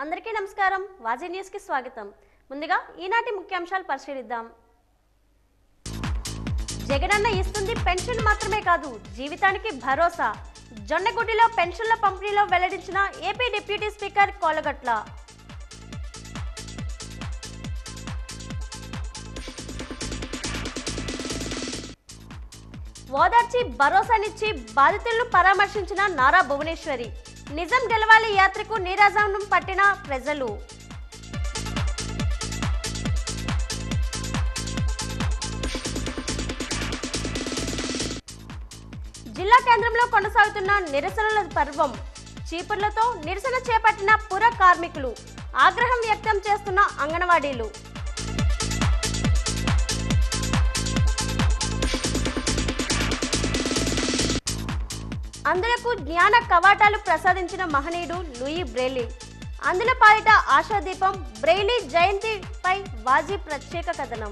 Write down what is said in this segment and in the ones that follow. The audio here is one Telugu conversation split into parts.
అందరికీ నమస్కారం. వాజీ న్యూస్ కి స్వాగతం. ముందుగా ఈనాటి ముఖ్యాంశాలు పరిశీలిద్దాం. జగనన్న ఇస్తుంది పెన్షన్ మాత్రమే కాదు, జీవితానికి భరోసా. జొన్నగుడ్డిలో పెన్షన్ల పంపిణీలో వెల్లడించిన ఏపీ డిప్యూటీ స్పీకర్ కోలగట్ల. ఓదార్చి భరోసానిచ్చి బాధితులను పరామర్శించిన నారా భువనేశ్వరి. నిజం గెలవాలి యాత్రకు నీరాజనం పట్టిన ప్రజలు. జిల్లా కేంద్రంలో కొనసాగుతున్న నిరసనల పర్వం. చీపుర్లతో నిరసన చేపట్టిన పుర కార్మికులు. ఆగ్రహం వ్యక్తం చేస్తున్న అంగన్వాడీలు. అందులకు జ్ఞాన కవాటాలు ప్రసాదించిన మహనీయుడు లూయి బ్రెయిలీ. అందుల పాలిట ఆశాదీపం బ్రెయిలీ జయంతిపై వాజీ ప్రత్యేక కథనం.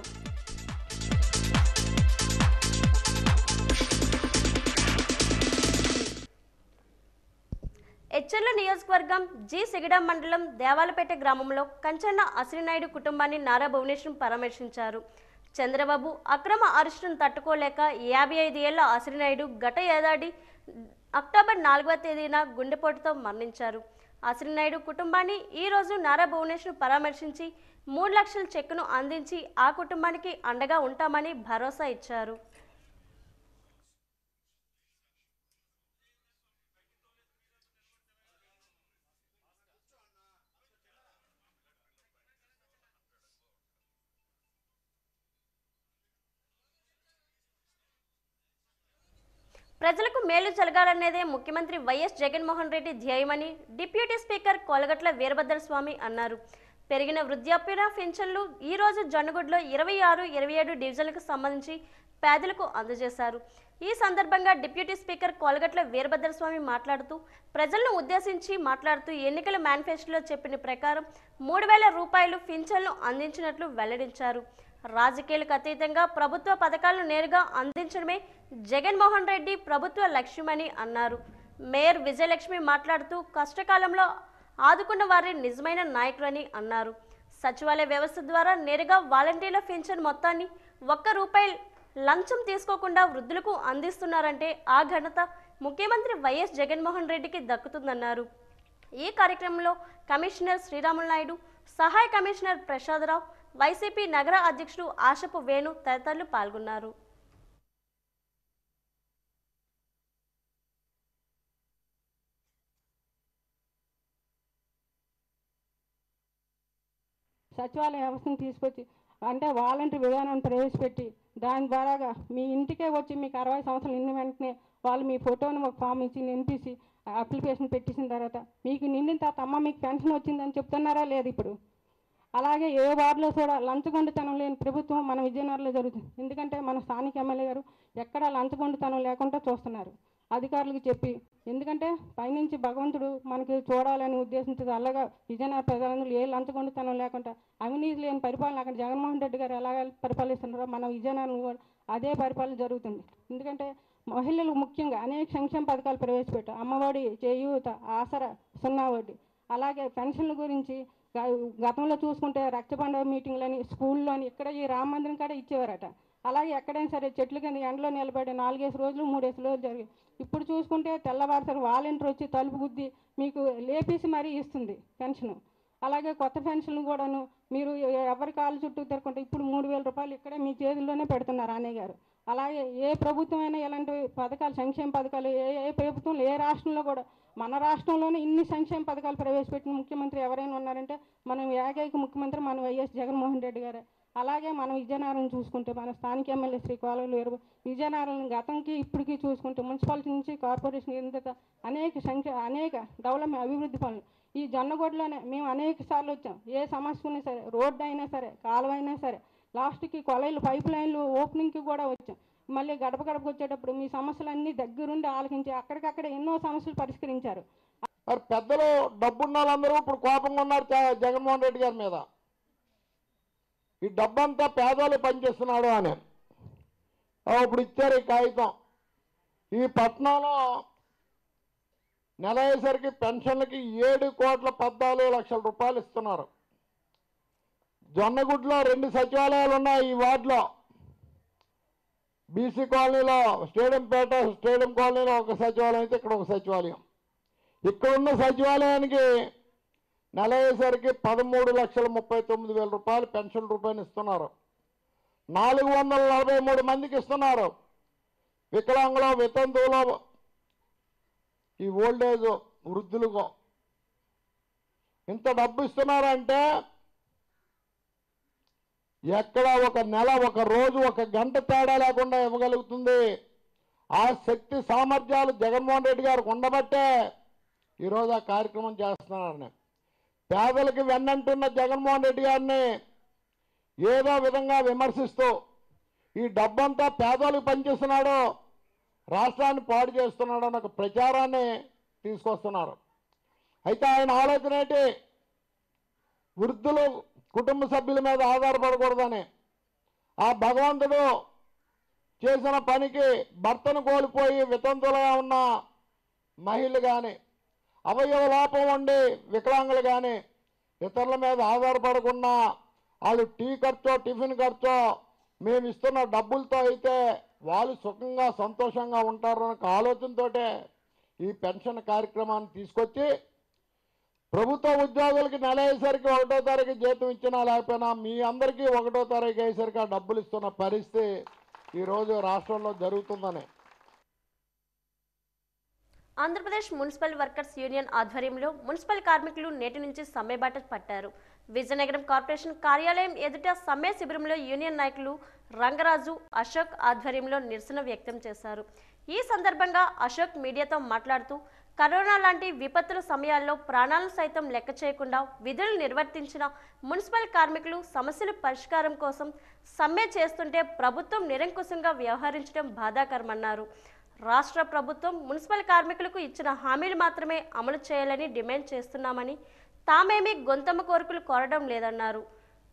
ఎచ్చర్ల నియోజకవర్గం జి సిగడం మండలం దేవాలపేట గ్రామంలో కంచన్న అశ్రీనాయుడు కుటుంబాన్ని నారా భువనేశ్వరం పరామర్శించారు. చంద్రబాబు అక్రమ అరెస్టును తట్టుకోలేక 55 ఏళ్ల అశ్రీనాయుడు గత ఏడాది అక్టోబర్ 4వ తేదీన గుండెపోటుతో మరణించారు. అశ్రీనాయుడు కుటుంబాన్ని ఈ రోజు నారా భువనేశ్వర్ పరామర్శించి 3 లక్షల చెక్కును అందించి ఆ కుటుంబానికి అండగా ఉంటామని భరోసా ఇచ్చారు. ప్రజలకు మేలు జరగాలనేదే ముఖ్యమంత్రి వైఎస్ జగన్మోహన్ రెడ్డి ధ్యేయమని డిప్యూటీ స్పీకర్ కోలగట్ల వీరభద్రస్వామి అన్నారు. పెరిగిన వృద్ధాప్య పెన్షన్లు ఈ రోజు జొన్నగుడ్లో 26, 27 డివిజన్లకు సంబంధించి పేదలకు అందజేశారు. ఈ సందర్భంగా డిప్యూటీ స్పీకర్ కోలగట్ల వీరభద్రస్వామి మాట్లాడుతూ ప్రజలను ఉద్దేశించి మాట్లాడుతూ ఎన్నికల మేనిఫెస్టోలో చెప్పిన ప్రకారం 3000 రూపాయలు పెన్షన్లు అందించినట్లు వెల్లడించారు. రాజకీయాలకు అతీతంగా ప్రభుత్వ పథకాలను నేరుగా అందించడమే జగన్మోహన్ రెడ్డి ప్రభుత్వ లక్ష్యమని అన్నారు. మేయర్ విజయలక్ష్మి మాట్లాడుతూ కష్టకాలంలో ఆదుకున్న వారి నిజమైన నాయకులని అన్నారు. సచివాలయ వ్యవస్థ ద్వారా నేరుగా వాలంటీర్ల పెన్షన్ మొత్తాన్ని ₹1 లంచం తీసుకోకుండా వృద్ధులకు అందిస్తున్నారంటే ఆ ఘనత ముఖ్యమంత్రి వైఎస్ జగన్మోహన్ రెడ్డికి దక్కుతుందన్నారు. ఈ కార్యక్రమంలో కమిషనర్ శ్రీరాములు నాయుడు, సహాయ కమిషనర్ ప్రసాదరావు, వైసీపీ నగర అధ్యక్షుడు ఆశపు వేణు తదితరులు పాల్గొన్నారు. సచివాలయ వ్యవస్థను తీసుకొచ్చి అంటే వాలంటీర్ విధానాన్ని ప్రవేశపెట్టి దాని ద్వారా మీ ఇంటికే వచ్చి మీకు 60 సంవత్సరాలు నిండిన వెంటనే వాళ్ళు మీ ఫోటోను ఒక ఫామ్ ఇచ్చి నింపేసి అప్లికేషన్ పెట్టేసిన తర్వాత మీకు నిండిన తర్వాత అమ్మ మీకు పెన్షన్ వచ్చిందని చెప్తున్నారా లేదు. ఇప్పుడు అలాగే ఏ వార్డులో కూడా లంచగొండితనం లేని ప్రభుత్వం మన విజయనగరంలో జరుగుతుంది. ఎందుకంటే మన స్థానిక ఎమ్మెల్యే గారు ఎక్కడా లంచగొండితనం లేకుండా చూస్తున్నారు అధికారులకు చెప్పి. ఎందుకంటే పైనుంచి భగవంతుడు మనకి చూడాలని ఉద్దేశంతో అలాగా విజయనగర ప్రజలందరూ ఏ లంచగొండితనం లేకుండా అవినీతి లేని పరిపాలన అక్కడ జగన్మోహన్ రెడ్డి గారు ఎలాగ పరిపాలిస్తున్నారో మన విజయనగరం కూడా అదే పరిపాలన జరుగుతుంది. ఎందుకంటే మహిళలు ముఖ్యంగా అనేక సంక్షేమ పథకాలు ప్రవేశపెట్టారు. అమ్మఒడి, చేయూత, ఆసరా, 0 వడ్డీ. అలాగే పెన్షన్ల గురించి గతంలో చూసుకుంటే రక్త పండుగ మీటింగ్లని స్కూల్లోని ఇక్కడ ఈ రామ మందిరం కాడ ఇచ్చేవారట. అలాగే ఎక్కడైనా సరే చెట్ల కింద ఎండలో నిలబడి 4 రోజులు 3 రోజులు జరిగాయి. ఇప్పుడు చూసుకుంటే తెల్లవారుసరి వాలంటీర్ వచ్చి తలుపు గుద్ది మీకు లేపేసి మరీ ఇస్తుంది పెన్షన్. అలాగే కొత్త పెన్షన్లు కూడాను మీరు ఎవరి కాళ్ళు చుట్టూ తిరగకుంటే ఇప్పుడు 3000 రూపాయలు ఇక్కడే మీ చేతుల్లోనే పెడుతున్నారు అన్నయ్య గారు. అలాగే ఏ ప్రభుత్వం అయినా ఇలాంటి పథకాలు సంక్షేమ పథకాలు ఏ ప్రభుత్వంలో ఏ రాష్ట్రంలో కూడా మన రాష్ట్రంలోనే ఇన్ని సంక్షేమ పథకాలు ప్రవేశపెట్టిన ముఖ్యమంత్రి ఎవరైనా ఉన్నారంటే మనం ఏకైక ముఖ్యమంత్రి మన వైఎస్ జగన్మోహన్ రెడ్డి గారు. అలాగే మనం విజయనగరం చూసుకుంటే మన స్థానిక ఎమ్మెల్యే శ్రీ కోలవెల్లి వీరభద్ర విజయనగరం గతంకి ఇప్పటికీ చూసుకుంటే మున్సిపాలిటీ నుంచి కార్పొరేషన్ అనేక డెవలప్మెంట్ అభివృద్ధి పనులు ఈ జొన్నగొడ్డలోనే మేము అనేక సార్లు వచ్చాం. ఏ సమస్య ఉన్నా సరే, రోడ్డు అయినా సరే, కాలువ అయినా సరే, లాస్ట్కి కొలైలు పైప్ లైన్లు ఓపెనింగ్కి కూడా వచ్చాం. మళ్ళీ గడప గడపకు వచ్చేటప్పుడు మీ సమస్యలన్నీ దగ్గరుండి ఆలకించి అక్కడికక్కడ ఎన్నో సమస్యలు పరిష్కరించారు. మరి పెద్దలు డబ్బున్న వాళ్ళందరూ ఇప్పుడు కోపంగా ఉన్నారు జగన్మోహన్ రెడ్డి గారి మీద. ఈ డబ్బంతా పేదలు పనిచేస్తున్నాడు అని ఇప్పుడు ఇచ్చారు ఈ కాగితం. ఈ పట్టణంలో నెల అయ్యేసరికి పెన్షన్లకి 7,14,00,000 రూపాయలు ఇస్తున్నారు. జొన్నగుడ్లో 2 సచివాలయాలు ఉన్నాయి ఈ వార్డులో. బీసీ కాలనీలో స్టేడియం కాలనీలో ఒక సచివాలయం అయితే ఇక్కడ ఒక సచివాలయం. ఇక్కడున్న సచివాలయానికి నెల అయ్యేసరికి 13,39,000 రూపాయలు పెన్షన్ రూపాయలు ఇస్తున్నారు. 443 మందికి ఇస్తున్నారు. వికలాంగులు, వితంతువులు, ఈ ఓల్డేజ్ వృద్ధులకు ఇంత డబ్బు ఇస్తున్నారంటే ఎక్కడ ఒక నెల, ఒక రోజు, ఒక గంట తేడా లేకుండా ఇవ్వగలుగుతుంది. ఆ శక్తి సామర్థ్యాలు జగన్మోహన్ రెడ్డి గారికి ఉండబట్టే ఈరోజు ఆ కార్యక్రమం చేస్తున్నారని. పేదలకు వెన్నంటున్న జగన్మోహన్ రెడ్డి గారిని ఏదో విధంగా విమర్శిస్తూ ఈ డబ్బంతా పేదలకు పనిచేస్తున్నాడు, రాష్ట్రాన్ని పాడు చేస్తున్నాడు అన్న ఒక ప్రచారాన్ని తీసుకొస్తున్నారు. అయితే ఆయన ఆలోచన ఏంటి? వృద్ధులు కుటుంబ సభ్యుల మీద ఆధారపడకూడదని. ఆ భగవంతుడు చేసిన పనికి భర్తను కోల్పోయి వితంతులుగా ఉన్న మహిళలు కానీ, అవయవ లోపం ఉండి వికలాంగులు కానీ ఇతరుల మీద ఆధారపడకుండా వాళ్ళు టీ ఖర్చో టిఫిన్ ఖర్చో మేము ఇస్తున్న డబ్బులతో అయితే వాళ్ళు సుఖంగా సంతోషంగా ఉంటారన్న ఆలోచనతో ఈ పెన్షన్ కార్యక్రమాన్ని తీసుకొచ్చి ప్రభుత్వ ఉద్యోగులకి నెల అయ్యేసరికి 1వ తారీఖు జీతం ఇచ్చినా లేకపోయినా మీ అందరికీ 1వ తారీఖు అయ్యేసరికి ఆ డబ్బులు ఇస్తున్న పరిస్థితి ఈరోజు రాష్ట్రంలో జరుగుతుందని. ఆంధ్రప్రదేశ్ మున్సిపల్ వర్కర్స్ యూనియన్ ఆధ్వర్యంలో మున్సిపల్ కార్మికులు నేటి నుంచి సమ్మెబాట పట్టారు. విజయనగరం కార్పొరేషన్ కార్యాలయం ఎదుట సమ్మె శిబిరంలో యూనియన్ నాయకులు రంగరాజు, అశోక్ ఆధ్వర్యంలో నిరసన వ్యక్తం చేశారు. ఈ సందర్భంగా అశోక్ మీడియాతో మాట్లాడుతూ కరోనా లాంటి విపత్తుల సమయాల్లో ప్రాణాలను సైతం లెక్క చేయకుండా విధులు నిర్వర్తించిన మున్సిపల్ కార్మికులు సమస్యల పరిష్కారం కోసం సమ్మె చేస్తుంటే ప్రభుత్వం నిరంకుశంగా వ్యవహరించడం బాధాకరమన్నారు. రాష్ట్ర ప్రభుత్వం మున్సిపల్ కార్మికులకు ఇచ్చిన హామీలు మాత్రమే అమలు చేయాలని డిమాండ్ చేస్తున్నామని, తామేమీ గొంతమ్మ కోరికలు కోరడం లేదన్నారు.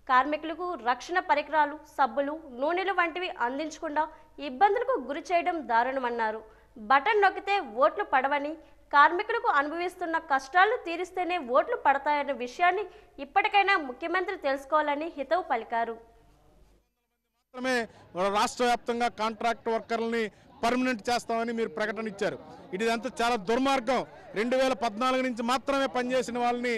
కార్మికులకు రక్షణ పరికరాలు, సబ్బులు, నూనెలు వంటివి అందించకుండా ఇబ్బందులకు గురి చేయడం దారుణమన్నారు. బటన్ నొక్కితే ఓట్లు పడవని, కార్మికులకు అనుభవిస్తున్న కష్టాలను తీరిస్తేనే ఓట్లు పడతాయన్న విషయాన్ని ఇప్పటికైనా ముఖ్యమంత్రి తెలుసుకోవాలని హితవు పలికారు. రాష్ట్ర వ్యాప్తంగా కాంట్రాక్ట్ వర్కర్లని పర్మనెంట్ చేస్తామని మీరు ప్రకటన ఇచ్చారు. ఇదంతా చాలా దుర్మార్గం. 2014 నుంచి మాత్రమే పనిచేసిన వాళ్ళని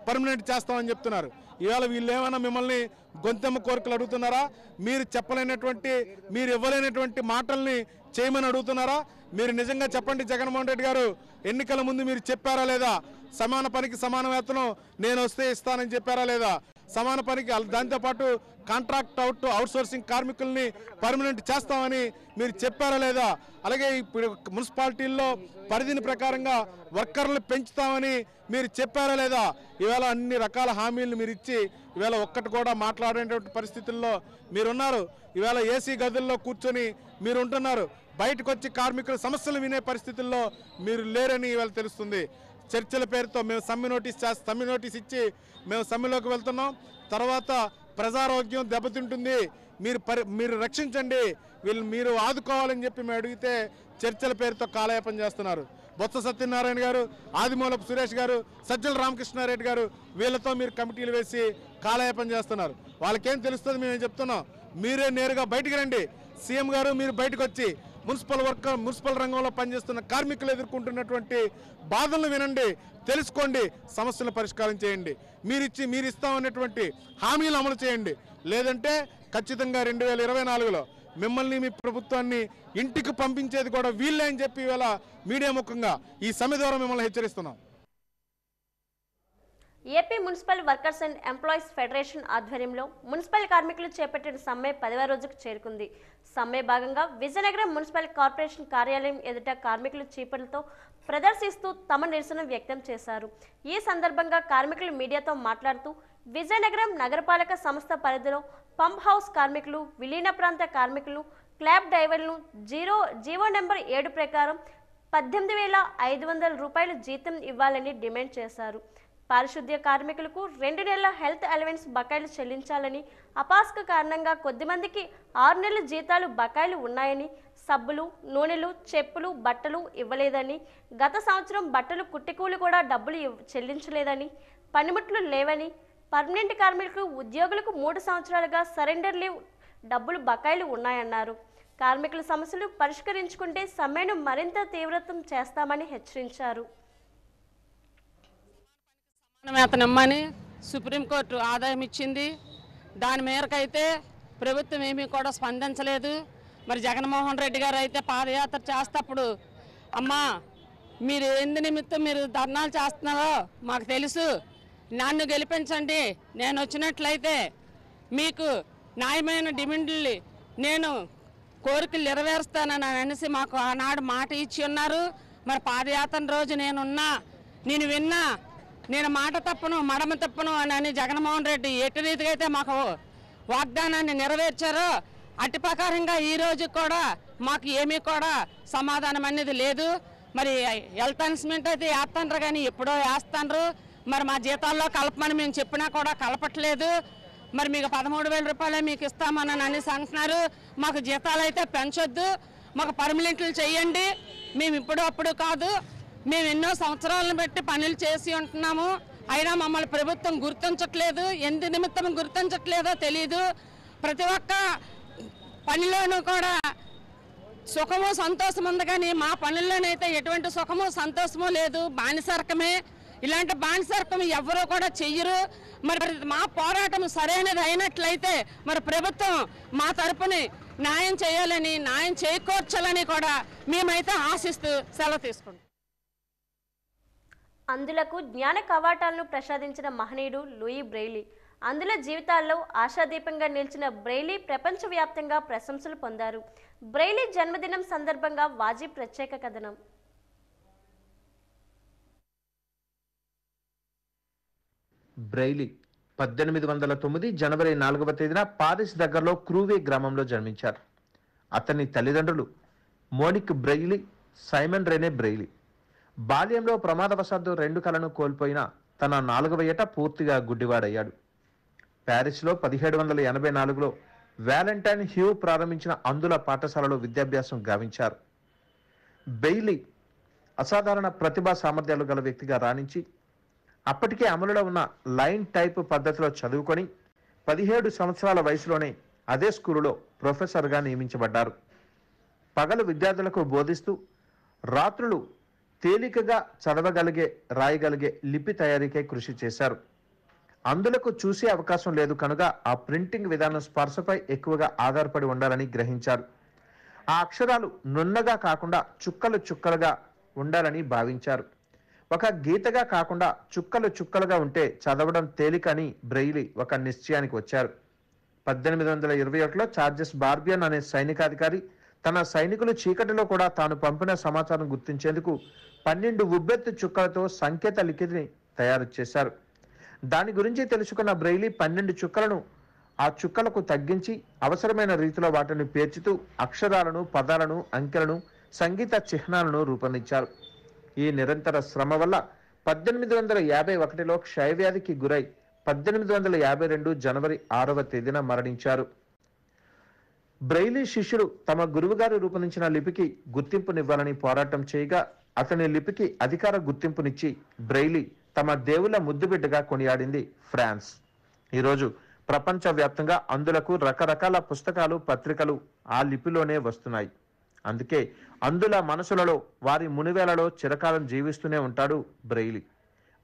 పర్మనెంట్ చేస్తామని చెప్తున్నారు. ఇవాళ వీళ్ళు ఏమైనా మిమ్మల్ని గొంతెమ్మ కోరికలు అడుగుతున్నారా? మీరు చెప్పలేనటువంటి, మీరు ఇవ్వలేనటువంటి మాటల్ని చేయమని అడుగుతున్నారా? మీరు నిజంగా చెప్పండి జగన్మోహన్ రెడ్డి గారు, ఎన్నికల ముందు మీరు చెప్పారా లేదా? సమాన పనికి సమాన వేతనం నేను వస్తే ఇస్తానని చెప్పారా లేదా? సమాన పనికి దాంతోపాటు కాంట్రాక్ట్ అవుట్సోర్సింగ్ కార్మికుల్ని పర్మనెంట్ చేస్తామని మీరు చెప్పారా లేదా? అలాగే ఇప్పుడు మున్సిపాలిటీల్లో పరిధిని ప్రకారంగా వర్కర్లు పెంచుతామని మీరు చెప్పారా లేదా? ఇవాళ అన్ని రకాల హామీలు మీరు ఇచ్చి ఇవాళ ఒక్కటి కూడా మాట్లాడేటువంటి పరిస్థితుల్లో మీరున్నారు. ఇవాళ ఏసీ గదుల్లో కూర్చొని మీరు ఉంటున్నారు. బయటకు వచ్చి కార్మికుల సమస్యలు వినే పరిస్థితుల్లో మీరు లేరని ఇవాళ తెలుస్తుంది. చర్చల పేరుతో మేము సమ్మె నోటీస్ ఇచ్చి మేము సమ్మెలోకి వెళ్తున్నాం. తర్వాత ప్రజారోగ్యం దెబ్బతింటుంది, మీరు రక్షించండి, మీరు ఆదుకోవాలని చెప్పి మేము అడిగితే చర్చల పేరుతో కాలయాపన చేస్తున్నారు. బొత్స సత్యనారాయణ గారు, ఆదిమూలపు సురేష్ గారు, సజ్జల రామకృష్ణారెడ్డి గారు వీళ్ళతో మీరు కమిటీలు వేసి కాలయాపన చేస్తున్నారు. వాళ్ళకేం తెలుస్తుంది? మేము చెప్తున్నాం, మీరే నేరుగా బయటికి రండి. సీఎం గారు మీరు బయటకు వచ్చి మున్సిపల్ రంగంలో పనిచేస్తున్న కార్మికులు ఎదుర్కొంటున్నటువంటి బాధలను వినండి, తెలుసుకోండి, సమస్యలను పరిష్కారం చేయండి. మీరు ఇస్తామన్నటువంటి హామీలు అమలు చేయండి. లేదంటే ఖచ్చితంగా 2024లో మిమ్మల్ని, మీ ప్రభుత్వాన్ని ఇంటికి పంపించేది కూడా వీళ్ళే అని చెప్పి ఇవాళ మీడియా ముఖంగా ఈ సమ్మె ద్వారా మిమ్మల్ని హెచ్చరిస్తున్నాం. AP municipal workers and employees federation ఆధ్వర్యంలో మున్సిపల్ కార్మికులు చేపట్టిన సమ్మె 10వ రోజుకు చేరుకుంది. సమ్మె భాగంగా విజయనగరం మున్సిపల్ కార్పొరేషన్ కార్యాలయం ఎదుట కార్మికులు చీపులతో ప్రదర్శిస్తూ తమ నిరసన వ్యక్తం చేశారు. ఈ సందర్భంగా కార్మికులు మీడియాతో మాట్లాడుతూ విజయనగరం నగరపాలక సంస్థ పరిధిలో పంప్ హౌస్ కార్మికులు, విలీన ప్రాంత కార్మికులు, క్లాబ్ డ్రైవర్లను జీవో నెంబర్ 7 ప్రకారం 18,500 రూపాయలు జీతం ఇవ్వాలని డిమాండ్ చేశారు. పారిశుద్ధ్య కార్మికులకు 2 నెలల హెల్త్ అలవెన్స్ బకాయిలు చెల్లించాలని, అపాస్క కారణంగా కొద్దిమందికి 6 నెలల జీతాలు బకాయిలు ఉన్నాయని, సబ్బులు, నూనెలు, చెప్పులు, బట్టలు ఇవ్వలేదని, గత సంవత్సరం బట్టలు కుట్టికూలు కూడా డబ్బులు చెల్లించలేదని, పనిముట్లు లేవని, పర్మనెంట్ కార్మికులకు ఉద్యోగులకు 3 సంవత్సరాలుగా సరెండర్ లీవ్ డబ్బులు బకాయిలు ఉన్నాయన్నారు. కార్మికుల సమస్యలు పరిష్కరించుకుంటే సమ్మెను మరింత తీవ్రతం చేస్తామని హెచ్చరించారు. వేతనమ్మని సుప్రీంకోర్టు ఆదాయం ఇచ్చింది. దాని మేరకైతే ప్రభుత్వం ఏమీ కూడా స్పందించలేదు. మరి జగన్మోహన్ రెడ్డి గారు అయితే పాదయాత్ర చేస్తప్పుడు అమ్మా మీరు ఎందు నిమిత్తం మీరు ధర్నాలు చేస్తున్నారో మాకు తెలుసు, నన్ను గెలిపించండి, నేను వచ్చినట్లయితే మీకు న్యాయమైన డిమాండ్లు నేను కోరికలు నెరవేరుస్తానని అనేసి మాకు ఆనాడు మాట ఇచ్చి ఉన్నారు. మరి పాదయాత్ర రోజు నేను విన్నా, నేను మాట తప్పను మడమ తప్పను అని జగన్మోహన్ రెడ్డి ఎటు రీతిగా అయితే మాకు వాగ్దానాన్ని నెరవేర్చారో అట్టి ప్రకారంగా ఈ రోజు కూడా మాకు ఏమీ కూడా సమాధానం అనేది లేదు. మరి హెల్త్ అనౌన్స్మెంట్ అయితే వేస్తాండ్రు కానీ ఎప్పుడో వేస్తాండ్రు. మరి మా జీతాల్లో కలపమని మేము చెప్పినా కూడా కలపట్లేదు. మరి మీకు 13,000 రూపాయలే మీకు ఇస్తామని అనేసి అంటున్నారు. మాకు జీతాలు అయితే పెంచొద్దు, మాకు పర్మనెంట్లు చేయండి. మేము ఇప్పుడు అప్పుడు కాదు, మేము ఎన్నో సంవత్సరాలను బట్టి పనులు చేసి ఉంటున్నాము. అయినా మమ్మల్ని ప్రభుత్వం గుర్తించట్లేదు. ఎందు నిమిత్తం గుర్తించట్లేదో తెలియదు. ప్రతి ఒక్క పనిలోనూ కూడా సుఖము సంతోషం ఉంది కానీ మా పనుల్లోనైతే ఎటువంటి సుఖము సంతోషము లేదు. బానిసరకమే. ఇలాంటి బానిసరకం ఎవరూ కూడా చెయ్యరు. మరి మా పోరాటం సరైనది అయినట్లయితే మరి ప్రభుత్వం మా తరపుని న్యాయం చేయాలని, న్యాయం చేకూర్చాలని కూడా మేమైతే ఆశిస్తూ సెలవు తీసుకుంటాం. అందులకు జ్ఞాన కవాటాలను ప్రసాదించిన మహనీయుడు లూయి బ్రెయిలీ. అందుల జీవితాల్లో ఆశాదీపంగా నిలిచిన బ్రెయిలీ ప్రపంచవ్యాప్తంగా ప్రశంసలు పొందారు. బ్రెయిలీ జన్మదినం సందర్భంగా వాజీ ప్రత్యేక కథనం. బ్రెయిలీ 1809 జనవరి 4వ తేదీన పారిస్ దగ్గరలో క్రూవే గ్రామంలో జన్మించారు. అతని తల్లిదండ్రులు monic Braille, Simon Rene Braille. బాల్యంలో ప్రమాదవశాత్తు 2 కళ్ళను కోల్పోయిన తన 4వ ఏట పూర్తిగా గుడ్డివాడయ్యాడు. ప్యారిస్లో 1784లో వ్యాలంటైన్ హ్యూ ప్రారంభించిన అందుల పాఠశాలలో విద్యాభ్యాసం గావించారు. బ్రెయిలీ అసాధారణ ప్రతిభా సామర్థ్యాలు గల వ్యక్తిగా రాణించి అప్పటికే అమలులో ఉన్న లైన్ టైప్ పద్ధతిలో చదువుకొని 17 సంవత్సరాల వయసులోనే అదే స్కూలులో ప్రొఫెసర్గా నియమించబడ్డారు. పగలు విద్యార్థులకు బోధిస్తూ రాత్రులు తేలికగా చదవగలిగే, రాయగలిగే లిపి తయారీకై కృషి చేశారు. అందులకు చూసే అవకాశం లేదు కనుక ఆ ప్రింటింగ్ విధానం స్పర్శపై ఎక్కువగా ఆధారపడి ఉండాలని గ్రహించారు. ఆ అక్షరాలు నున్నగా కాకుండా చుక్కలు చుక్కలుగా ఉండాలని భావించారు. ఒక గీతగా కాకుండా చుక్కలు చుక్కలుగా ఉంటే చదవడం తేలికని బ్రెయిలీ ఒక నిశ్చయానికి వచ్చారు. 1821లో చార్జెస్ బార్బియన్ అనే సైనికాధికారి తన సైనికులు చీకటిలో కూడా తాను పంపిన సమాచారం గుర్తించేందుకు 12 ఉబ్బెత్తు చుక్కలతో సంకేత లిఖితిని తయారు చేశారు. దాని గురించి తెలుసుకున్న బ్రెయిలీ 12 చుక్కలను ఆ చుక్కలకు తగ్గించి అవసరమైన రీతిలో వాటిని పేర్చుతూ అక్షరాలను, పదాలను, అంకెలను, సంగీత చిహ్నాలను రూపొందించారు. ఈ నిరంతర శ్రమ వల్ల 1851లో క్షయవ్యాధికి గురై 1852 జనవరి 6వ తేదీన మరణించారు. బ్రెయిలీ శిష్యుడు తమ గురువుగారు రూపొందించిన లిపికి గుర్తింపునివ్వాలని పోరాటం చేయగా అతని లిపికి అధికార గుర్తింపునిచ్చి బ్రెయిలీ తమ దేవుళ్ళ ముద్దుబిడ్డగా కొనియాడింది ఫ్రాన్స్. ఈరోజు ప్రపంచవ్యాప్తంగా అందులకు రకరకాల పుస్తకాలు, పత్రికలు ఆ లిపిలోనే వస్తున్నాయి. అందుకే అందుల మనసులలో, వారి మునివేలలో చిరకాలం జీవిస్తూనే ఉంటాడు బ్రెయిలీ.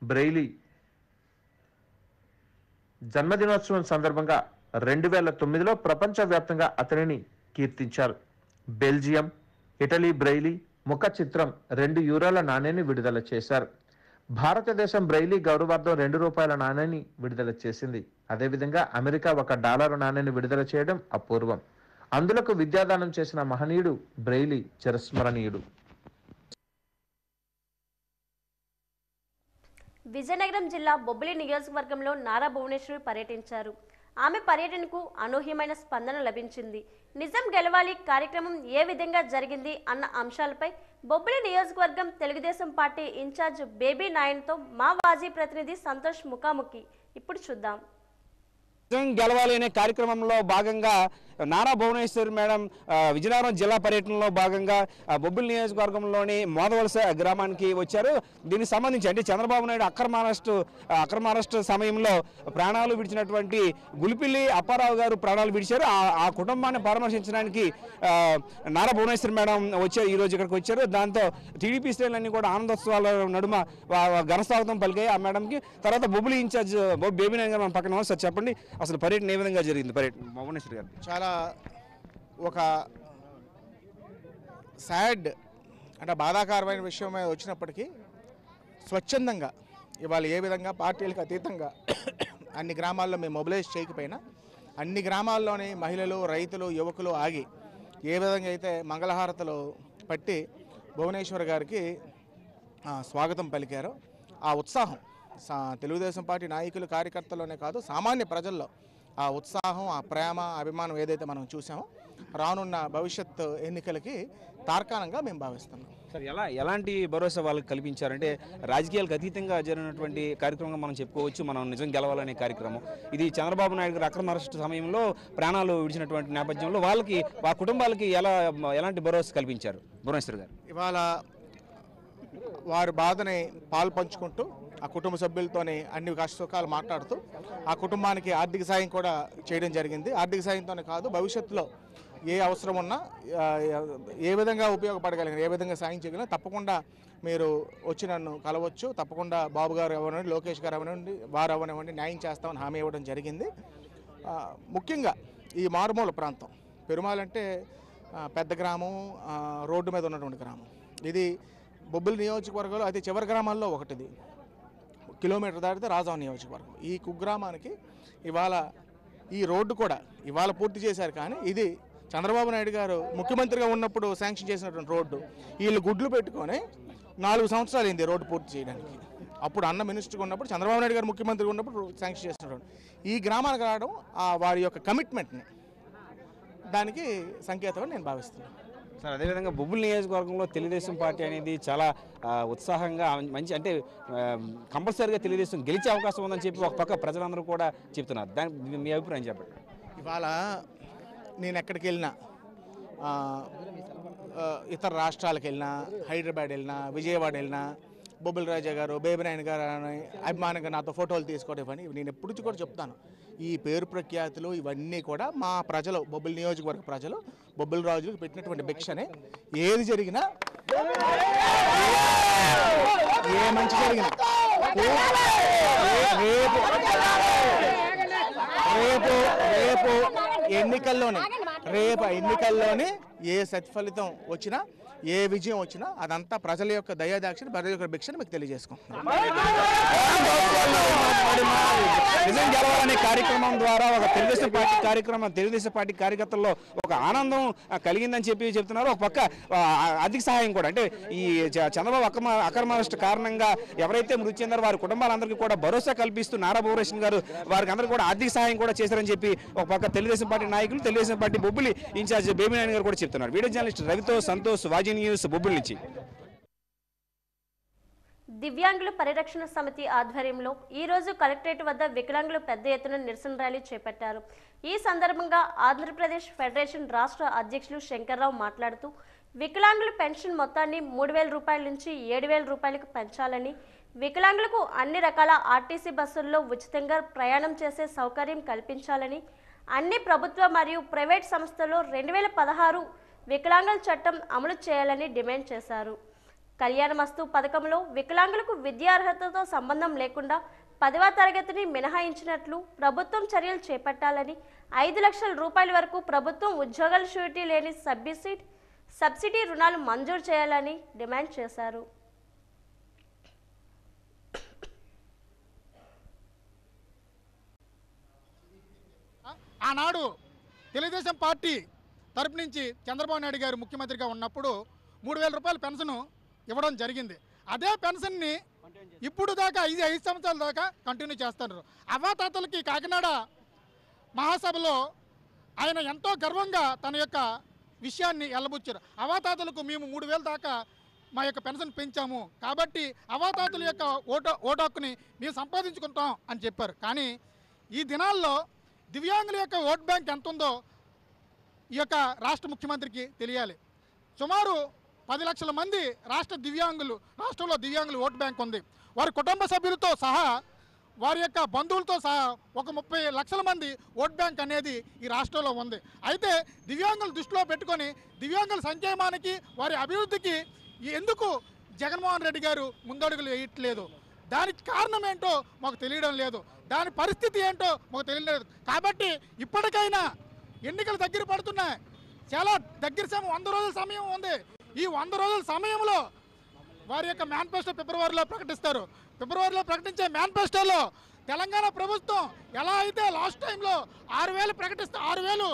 బ్రెయిలీ జన్మదినోత్సవం సందర్భంగా 2009లో ప్రపంచవ్యాప్తంగా అతనిని కీర్తించారు. బెల్జియం, ఇటలీ బ్రెయిలీ ముఖ చిత్రం €2 నాణేన్ని విడుదల చేశారు. భారతదేశం బ్రెయిలీ గౌరవార్థం ₹2 నాణ్యాన్ని విడుదల చేసింది. అదేవిధంగా అమెరికా $1 నాణ్యాన్ని విడుదల చేయడం అపూర్వం. అందులకు విద్యాదానం చేసిన మహనీయుడు బ్రెయిలీ చిరస్మరణీయుడు. విజయనగరం జిల్లా బొబ్బిలి నియోజకవర్గంలో నారా భువనేశ్వరి పర్యటించారు. ఆమె పర్యటనకు అనూహ్యమైన స్పందన లభించింది. నిజం గెలవాలి కార్యక్రమం ఏ విధంగా జరిగింది అన్న అంశాలపై బొబ్బిలి నియోజకవర్గం తెలుగుదేశం పార్టీ ఇన్ఛార్జ్ బేబీ నాయన్తో మా వాజీ ప్రతినిధి సంతోష్ ముఖాముఖి. ఇప్పుడు చూద్దాం. నిజం గెలవాలి అనే కార్యక్రమంలో భాగంగా నారా భువనేశ్వరి మేడం విజయనగరం జిల్లా పర్యటనలో భాగంగా బొబ్బిలి నియోజకవర్గంలోని మోదవలస గ్రామానికి వచ్చారు. దీనికి సంబంధించి అంటే చంద్రబాబు నాయుడు అక్రమ అరెస్టు సమయంలో ప్రాణాలు విడిచినటువంటి గులిపిల్లి అప్పారావు గారు ప్రాణాలు విడిచారు. ఆ కుటుంబాన్ని పరామర్శించడానికి నారా భువనేశ్వరి మేడం వచ్చారు. ఈ రోజు ఇక్కడికి వచ్చారు. దాంతో టీడీపీ శ్రేణులన్నీ కూడా ఆనందోత్సవాల నడుమ ఘనస్వాగతం పలికాయి ఆ మేడంకి. తర్వాత బొబ్బిలి ఇన్ఛార్జ్ బేబీ నాయన్ గారు మన పక్కన సార్ చెప్పండి, అసలు పర్యటన ఏ విధంగా జరిగింది? పర్యటన భువనేశ్వరి గారు చాలా ఒక సాడ్ అంటే బాధాకరమైన విషయం వచ్చినప్పటికీ స్వచ్ఛందంగా ఇవాళ ఏ విధంగా పార్టీలకు అతీతంగా అన్ని గ్రామాల్లో మేము మొబిలైజ్ చేయకపోయినా అన్ని గ్రామాల్లోని మహిళలు, రైతులు, యువకులు ఆగి ఏ విధంగా అయితే మంగళహారతలు పట్టి భువనేశ్వర్ గారికి స్వాగతం పలికారో ఆ ఉత్సాహం తెలుగుదేశం పార్టీ నాయకులు, కార్యకర్తల్లోనే కాదు సామాన్య ప్రజల్లో ఆ ఉత్సాహం, ఆ ప్రేమ, అభిమానం ఏదైతే మనం చూసామో రానున్న భవిష్యత్ ఎన్నికలకి తార్కాణంగా మేము భావిస్తున్నాం. సార్ ఎలాంటి భరోసా వాళ్ళకి కల్పించారంటే రాజకీయాలకు అతీతంగా జరిగినటువంటి కార్యక్రమంగా మనం చెప్పుకోవచ్చు. మనం నిజం గెలవాలనే కార్యక్రమం ఇది. చంద్రబాబు నాయుడు గారు అక్రమ అరెస్టు సమయంలో ప్రాణాలు విడిచినటువంటి నేపథ్యంలో వాళ్ళకి ఆ కుటుంబాలకి ఎలాంటి భరోసా కల్పించారు భువనేశ్వర్ గారు? ఇవాళ వారి బాధని పాలు పంచుకుంటూ ఆ కుటుంబ సభ్యులతోనే అన్ని కష్టసుఖాలు మాట్లాడుతూ ఆ కుటుంబానికి ఆర్థిక సాయం కూడా చేయడం జరిగింది. ఆర్థిక సాయంతోనే కాదు, భవిష్యత్తులో ఏ అవసరం ఉన్నా ఏ విధంగా ఉపయోగపడగలిగిన, ఏ విధంగా సాయం చేయగలిగిన తప్పకుండా మీరు వచ్చి నన్ను కలవచ్చు. తప్పకుండా బాబు గారు అవనివ్వండి, లోకేష్ గారు అవనివ్వండి, వారు అవనివ్వండి, న్యాయం చేస్తామని హామీ ఇవ్వడం జరిగింది. ముఖ్యంగా ఈ మారుమూల ప్రాంతం పెరుమాలంటే పెద్ద గ్రామం, రోడ్డు మీద ఉన్నటువంటి గ్రామం. ఇది బొబ్బిలి నియోజకవర్గంలో అతి చివరి గ్రామాల్లో ఒకటిది. కిలోమీటర్ దాటితే రాజాం నియోజకవర్గం. ఈ కుగ్రామానికి ఇవాళ ఈ రోడ్డు కూడా ఇవాళ పూర్తి చేశారు. కానీ ఇది చంద్రబాబు నాయుడు గారు ముఖ్యమంత్రిగా ఉన్నప్పుడు శాంక్షన్ చేసినటువంటి రోడ్డు. వీళ్ళు గుడ్లు పెట్టుకొని 4 సంవత్సరాలు అయింది రోడ్డు పూర్తి చేయడానికి. అప్పుడు అన్న మినిస్టర్గా ఉన్నప్పుడు, చంద్రబాబు నాయుడు గారు ముఖ్యమంత్రిగా ఉన్నప్పుడు శాంక్షన్ చేసినటువంటి ఈ గ్రామానికి రావడం వారి యొక్క కమిట్మెంట్ని దానికి సంకేతం నేను భావిస్తున్నాను. సార్ అదేవిధంగా బొబ్బిలి నియోజకవర్గంలో తెలుగుదేశం పార్టీ అనేది చాలా ఉత్సాహంగా మంచి అంటే కంపల్సరీగా తెలుగుదేశం గెలిచే అవకాశం ఉందని చెప్పి ఒక పక్క ప్రజలందరూ కూడా చెప్తున్నారు. దాని మీ అభిప్రాయం చెప్పండి. ఇవాళ నేను ఎక్కడికి వెళ్ళినా, ఇతర రాష్ట్రాలకు వెళ్ళినా, హైదరాబాద్ వెళ్ళినా, విజయవాడ వెళ్ళినా, బొబ్బిలి రాజా గారు, బేబీ నాయన్ గారు అని అభిమానంగా నాతో ఫోటోలు తీసుకోవడం ఇవన్నీ నేను ఎప్పుడు కూడా చెప్తాను. ఈ పేరు ప్రఖ్యాతులు ఇవన్నీ కూడా మా ప్రజలు, బొబ్బిలి నియోజకవర్గ ప్రజలు బొబ్బిలి రాజులకు పెట్టినటువంటి భిక్షనే. ఏది జరిగినా, ఏ మంచి జరిగినా రేపు ఎన్నికల్లోనే ఏ సత్ఫలితం వచ్చినా, ఏ విజయం వచ్చినా అదంతా ప్రజల యొక్క దయాదాక్షిణ, ప్రజల యొక్క భిక్షను మీకు తెలియజేసుకుంటున్నాం. నిజం గెలవాలనే కార్యక్రమం ద్వారా ఒక తెలుగుదేశం పార్టీ కార్యకర్తల్లో ఒక ఆనందం కలిగిందని చెప్పి చెప్తున్నారు. ఒక పక్క ఆర్థిక సహాయం కూడా, అంటే ఈ చంద్రబాబు అక్రమ అరెస్టు కారణంగా ఎవరైతే మృతి చెందారో వారి కుటుంబాలందరికీ కూడా భరోసా కల్పిస్తూ నారా భువనేశ్వరి గారు వారికి అందరికీ కూడా ఆర్థిక సహాయం కూడా చేశారని చెప్పి ఒక పక్క తెలుగుదేశం పార్టీ నాయకులు, తెలుగుదేశం పార్టీ బొబ్బిలి ఇన్ఛార్జ్ బేబీ నాయన్ గారు కూడా చెప్తున్నారు. వీడియో జర్నలిస్ట్ రవితో సంతోష్, వాజీ న్యూస్, బొబ్బిలి నుంచి. దివ్యాంగుల పరిరక్షణ సమితి ఆధ్వర్యంలో ఈరోజు కలెక్టరేట్ వద్ద వికలాంగులు పెద్ద ఎత్తున నిరసన ర్యాలీ చేపట్టారు. ఈ సందర్భంగా ఆంధ్రప్రదేశ్ ఫెడరేషన్ రాష్ట్ర అధ్యక్షులు శంకర్రావు మాట్లాడుతూ వికలాంగుల పెన్షన్ మొత్తాన్ని 3,000 రూపాయల నుంచి 7,000 రూపాయలకు పెంచాలని, వికలాంగులకు అన్ని రకాల ఆర్టీసీ బస్సుల్లో ఉచితంగా ప్రయాణం చేసే సౌకర్యం కల్పించాలని, అన్ని ప్రభుత్వ మరియు ప్రైవేట్ సంస్థల్లో 2016 వికలాంగుల చట్టం అమలు చేయాలని డిమాండ్ చేశారు. కళ్యాణమస్తు పథకంలో వికలాంగులకు విద్యార్హతతో సంబంధం లేకుండా 10వ తరగతిని మినహాయించినట్లు ప్రభుత్వం చర్యలు చేపట్టాలని, 5 లక్షల రూపాయల వరకు ప్రభుత్వం ఉద్యోగాల షూరిటీ లేని సబ్సిడీ రుణాలు మంజూరు చేయాలని డిమాండ్ చేశారు. ఆనాడు తెలుగుదేశం పార్టీ తరపు నుంచి చంద్రబాబు నాయుడు గారు ముఖ్యమంత్రిగా ఉన్నప్పుడు 3,000 రూపాయల పెన్షన్ ఇవ్వడం జరిగింది. అదే పెన్షన్ని ఇప్పుడు దాకా 5 సంవత్సరాల దాకా కంటిన్యూ చేస్తున్నారు. అవ్వాతాతలకి కాకినాడ మహాసభలో ఆయన ఎంతో గర్వంగా తన యొక్క విషయాన్ని ఎల్లబుచ్చారు. అవ్వాతాతలకు మేము 3,000 దాకా మా యొక్క పెన్షన్ పెంచాము, కాబట్టి అవ్వాతాతల యొక్క ఓటు హక్కుని మేము సంపాదించుకుంటాం అని చెప్పారు. కానీ ఈ దినాల్లో దివ్యాంగుల యొక్క ఓట్ బ్యాంక్ ఎంత ఉందో ఈ యొక్క రాష్ట్ర ముఖ్యమంత్రికి తెలియాలి. సుమారు 10 లక్షల మంది రాష్ట్రంలో దివ్యాంగులు ఓట్ బ్యాంక్ ఉంది. వారి కుటుంబ సభ్యులతో సహా వారి యొక్క బంధువులతో సహా ఒక 30 లక్షల మంది ఓట్ బ్యాంక్ అనేది ఈ రాష్ట్రంలో ఉంది. అయితే దివ్యాంగులు దృష్టిలో పెట్టుకొని దివ్యాంగుల సంక్షేమానికి వారి అభివృద్ధికి ఎందుకు జగన్మోహన్ రెడ్డి గారు ముందడుగులు వేయట్లేదు? దానికి కారణం ఏంటో మాకు తెలియడం లేదు, దాని పరిస్థితి ఏంటో మాకు తెలియలేదు. కాబట్టి ఇప్పటికైనా ఎన్నికలు దగ్గర పడుతున్నాయి, చాలా దగ్గర 100 రోజుల సమయం ఉంది. ఈ 100 రోజుల సమయంలో వారి యొక్క మేనిఫెస్టో ఫిబ్రవరిలో ప్రకటిస్తారు. ఫిబ్రవరిలో ప్రకటించే మేనిఫెస్టోలో తెలంగాణ ప్రభుత్వం ఎలా అయితే లాస్ట్ టైంలో 6,000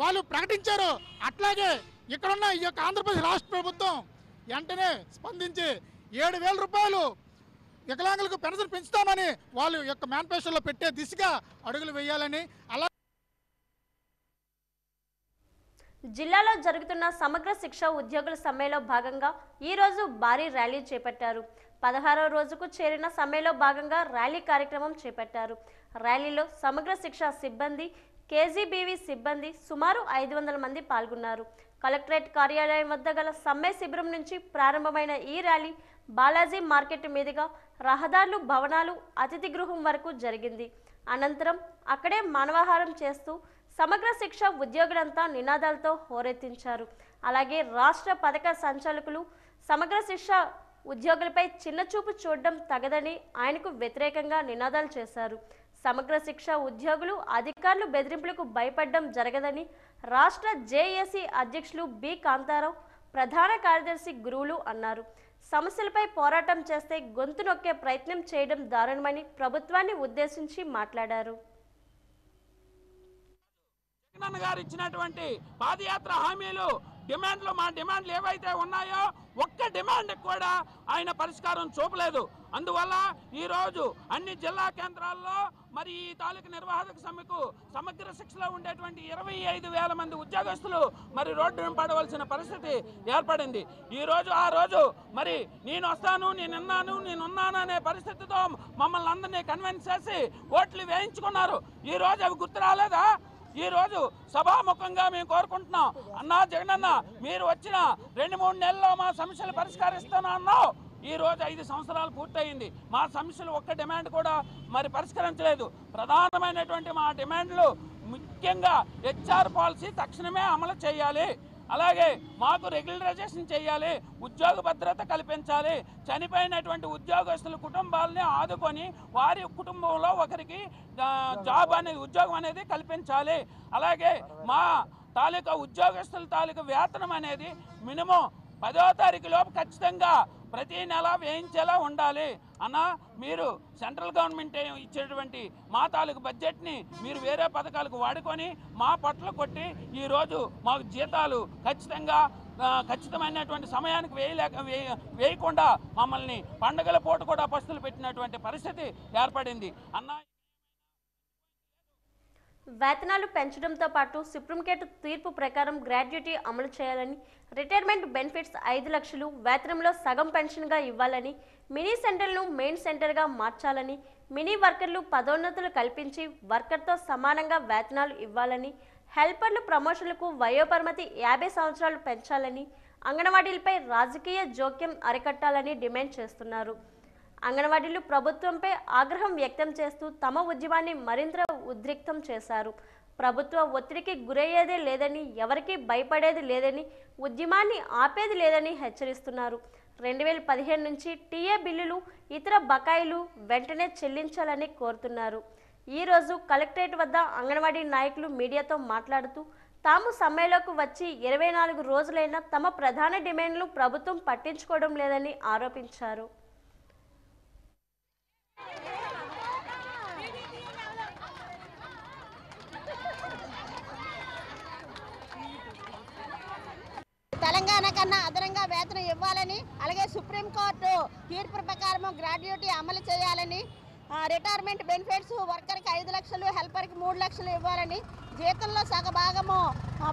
వాళ్ళు ప్రకటించారో అట్లాగే ఇక్కడున్న ఈ యొక్క ఆంధ్రప్రదేశ్ రాష్ట్ర ప్రభుత్వం వెంటనే స్పందించి 7,000 రూపాయలు వికలాంగులకు పెన్షన్ పెంచుతామని వాళ్ళు యొక్క మేనిఫెస్టోలో పెట్టే దిశగా అడుగులు వేయాలని, అలా జిల్లాలో జరుగుతున్న సమగ్ర శిక్ష ఉద్యోగుల సమ్మెలో భాగంగా ఈరోజు భారీ ర్యాలీ చేపట్టారు. 16వ రోజుకు చేరిన సమ్మెలో భాగంగా ర్యాలీ కార్యక్రమం చేపట్టారు. ర్యాలీలో సమగ్ర శిక్ష సిబ్బంది, కేజీబీవీ సిబ్బంది సుమారు 500 మంది పాల్గొన్నారు. కలెక్టరేట్ కార్యాలయం వద్ద గల సమ్మె శిబిరం నుంచి ప్రారంభమైన ఈ ర్యాలీ బాలాజీ మార్కెట్ మీదుగా రహదారులు, భవనాలు, అతిథి గృహం వరకు జరిగింది. అనంతరం అక్కడే మానవాహారం చేస్తూ సమగ్ర శిక్ష ఉద్యోగులంతా నినాదాలతో హోరెత్తించారు. అలాగే రాష్ట్ర పథక సంచాలకులు సమగ్ర శిక్ష ఉద్యోగులపై చిన్నచూపు చూడడం తగదని ఆయనకు వ్యతిరేకంగా నినాదాలు చేశారు. సమగ్ర శిక్ష ఉద్యోగులు అధికారులు బెదిరింపులకు భయపడడం జరగదని రాష్ట్ర జేఏసీ అధ్యక్షులు బి కాంతారావు, ప్రధాన కార్యదర్శి గురువులు అన్నారు. సమస్యలపై పోరాటం చేస్తే గొంతు నొక్కే ప్రయత్నం చేయడం దారుణమని ప్రభుత్వాన్ని ఉద్దేశించి మాట్లాడారు. జగనన్న గారు ఇచ్చినటువంటి పాదయాత్ర హామీలు డిమాండ్లు, మా డిమాండ్లు ఏవైతే ఉన్నాయో ఒక్క డిమాండ్ కూడా ఆయన పరిష్కారం చూపలేదు. అందువల్ల ఈరోజు అన్ని జిల్లా కేంద్రాల్లో మరి ఈ తాలూకు నిర్వాహక సమ్మెకు సమగ్ర శిక్షలో ఉండేటువంటి 25,000 మంది ఉద్యోగస్తులు మరి రోడ్డును పడవలసిన పరిస్థితి ఏర్పడింది. ఈరోజు ఆ రోజు మరి నేను వస్తాను, నేనున్నాను అనే పరిస్థితితో మమ్మల్ని అందరినీ కన్విన్స్ చేసి ఓట్లు వేయించుకున్నారు. ఈరోజు అవి గుర్తు రాలేదా? ఈరోజు సభాముఖంగా మేము కోరుకుంటున్నాం, అన్నా జగనన్న మీరు వచ్చిన 2-3 నెలల్లో మా సమస్యలు పరిష్కరిస్తాను అన్నావు. ఈరోజు 5 సంవత్సరాలు పూర్తయింది, మా సమస్యలు ఒక్క డిమాండ్ కూడా మరి పరిష్కరించలేదు. ప్రధానమైనటువంటి మా డిమాండ్లు ముఖ్యంగా హెచ్ఆర్ పాలసీ తక్షణమే అమలు చేయాలి, అలాగే మాకు రెగ్యులరైజేషన్ చేయాలి, ఉద్యోగ భద్రత కల్పించాలి, చనిపోయినటువంటి ఉద్యోగస్తుల కుటుంబాలని ఆదుకొని వారి కుటుంబంలో ఒకరికి జాబ్ అనేది, ఉద్యోగం అనేది కల్పించాలి. అలాగే మా తాలూకా ఉద్యోగస్తుల తాలూకా వేతనం అనేది మినిమం 10వ తారీఖు లోపు ఖచ్చితంగా ప్రతి నెల వేయించేలా ఉండాలి. అన్న మీరు సెంట్రల్ గవర్నమెంట్ ఇచ్చేటువంటి మా తాలూకు బడ్జెట్ని మీరు వేరే పథకాలకు వాడుకొని మా పట్ల కొట్టి ఈరోజు మాకు జీతాలు ఖచ్చితమైనటువంటి సమయానికి వేయకుండా మమ్మల్ని పండుగల పూట కూడా పస్తులు పెట్టినటువంటి పరిస్థితి ఏర్పడింది. అన్న వేతనాలు పెంచడంతో పాటు సుప్రీంకోర్టు తీర్పు ప్రకారం గ్రాడ్యుటీ అమలు చేయాలని, రిటైర్మెంట్ బెనిఫిట్స్ 5 లక్షలు వేతనంలో సగం పెన్షన్గా ఇవ్వాలని, మినీ సెంటర్లను మెయిన్ సెంటర్గా మార్చాలని, మినీ వర్కర్లు పదోన్నతులు కల్పించి వర్కర్తో సమానంగా వేతనాలు ఇవ్వాలని, హెల్పర్లు ప్రమోషన్లకు వయోపరిమితి 50 సంవత్సరాలు పెంచాలని, అంగన్వాడీలపై రాజకీయ జోక్యం అరికట్టాలని డిమాండ్ చేస్తున్నారు. అంగన్వాడీలు ప్రభుత్వంపై ఆగ్రహం వ్యక్తం చేస్తూ తమ ఉద్యమాన్ని మరింత ఉద్రిక్తం చేశారు. ప్రభుత్వ ఒత్తిడికి గురయ్యేదే లేదని, ఎవరికి భయపడేది లేదని, ఉద్యమాన్ని ఆపేది లేదని హెచ్చరిస్తున్నారు. 2015 నుంచి టీఏ బిల్లులు, ఇతర బకాయిలు వెంటనే చెల్లించాలని కోరుతున్నారు. ఈరోజు కలెక్టరేట్ వద్ద అంగన్వాడీ నాయకులు మీడియాతో మాట్లాడుతూ తాము సమ్మెలోకి వచ్చి 24 రోజులైనా తమ ప్రధాన డిమాండ్లు ప్రభుత్వం పట్టించుకోవడం లేదని ఆరోపించారు. కన్నా అదనంగా వేతనం ఇవ్వాలని, అలాగే సుప్రీంకోర్టు తీర్పు ప్రకారం గ్రాడ్యుయేటీ అమలు చేయాలని, రిటైర్మెంట్ బెనిఫిట్స్ వర్కర్కి 5 లక్షలు, హెల్పర్కి 3 లక్షలు ఇవ్వాలని, జీతంలో సగభాగము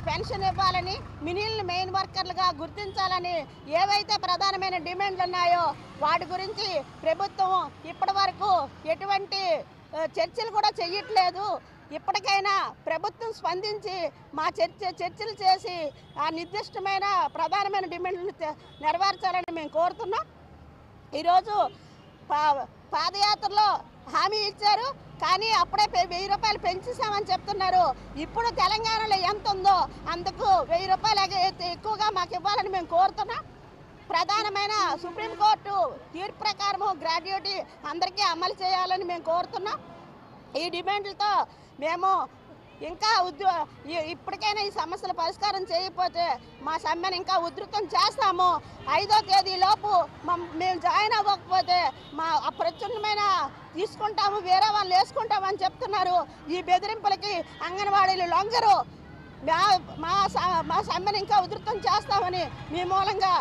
పెన్షన్ ఇవ్వాలని, మినిల్ని మెయిన్ వర్కర్లుగా గుర్తించాలని ఏవైతే ప్రధానమైన డిమాండ్లు ఉన్నాయో వాటి గురించి ప్రభుత్వం ఇప్పటి వరకు ఎటువంటి చర్చలు కూడా చేయట్లేదు. ఇప్పటికైనా ప్రభుత్వం స్పందించి మా చర్చలు చేసి ఆ నిర్దిష్టమైన ప్రధానమైన డిమాండ్లను నెరవేర్చాలని మేము కోరుతున్నాం. ఈరోజు పాదయాత్రలో హామీ ఇచ్చారు, కానీ అప్పుడే 1000 రూపాయలు పెంచేసామని చెప్తున్నారు. ఇప్పుడు తెలంగాణలో ఎంత ఉందో అందుకు 1000 రూపాయలు ఎక్కువగా మాకు ఇవ్వాలని మేము కోరుతున్నాం. ప్రధానమైన సుప్రీంకోర్టు తీర్పు ప్రకారం గ్రాడ్యుయేటీ అందరికీ అమలు చేయాలని మేము కోరుతున్నాం. ఈ డిమాండ్లతో మేము ఇంకా ఇప్పటికైనా ఈ సమస్యల పరిష్కారం చేయకపోతే మా సమ్మెను ఇంకా ఉధృతం చేస్తాము. 5వ తేదీలోపు మేము జాయిన్ అవ్వకపోతే మా ప్రచురణమైన తీసుకుంటాము, వేరే వాళ్ళు వేసుకుంటామని చెప్తున్నారు. ఈ బెదిరింపులకి అంగన్వాడీలు లొంగరు. మా సమ్మెను ఇంకా ఉధృతం చేస్తామని మీ మూలంగా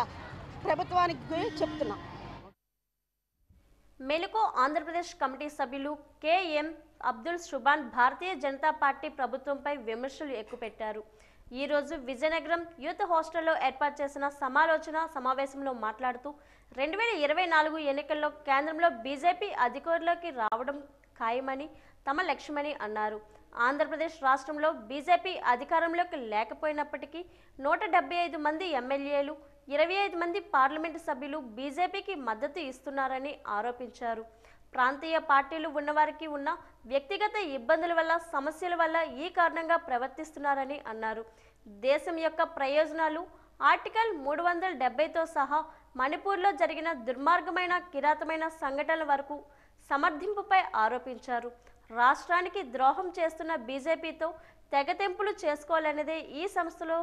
ప్రభుత్వానికి చెప్తున్నాం. మెలుకు ఆంధ్రప్రదేశ్ కమిటీ సభ్యులు కెఎం అబ్దుల్ సుబాన్ భారతీయ జనతా పార్టీ ప్రభుత్వంపై విమర్శలు ఎక్కుపెట్టారు. ఈరోజు విజయనగరం యూత్ హాస్టల్లో ఏర్పాటు చేసిన సమావేశంలో మాట్లాడుతూ 2024 ఎన్నికల్లో కేంద్రంలో బీజేపీ అధికారంలోకి రావడం ఖాయమని, తమ లక్ష్యమని అన్నారు. ఆంధ్రప్రదేశ్ రాష్ట్రంలో బీజేపీ అధికారంలోకి లేకపోయినప్పటికీ 175 మంది ఎమ్మెల్యేలు, 25 మంది పార్లమెంటు సభ్యులు బీజేపీకి మద్దతు ఇస్తున్నారని ఆరోపించారు. ప్రాంతీయ పార్టీలు ఉన్నవారికి ఉన్న వ్యక్తిగత ఇబ్బందుల వల్ల, సమస్యల వల్ల ఈ కారణంగా ప్రవర్తిస్తున్నారని అన్నారు. దేశం యొక్క ప్రయోజనాలు ఆర్టికల్ 370తో సహా మణిపూర్లో జరిగిన దుర్మార్గమైన, కిరాతమైన సంఘటనల వరకు సమర్థింపుపై ఆరోపించారు. రాష్ట్రానికి ద్రోహం చేస్తున్న బీజేపీతో తెగతెంపులు చేసుకోవాలనేదే ఈ సంస్థలో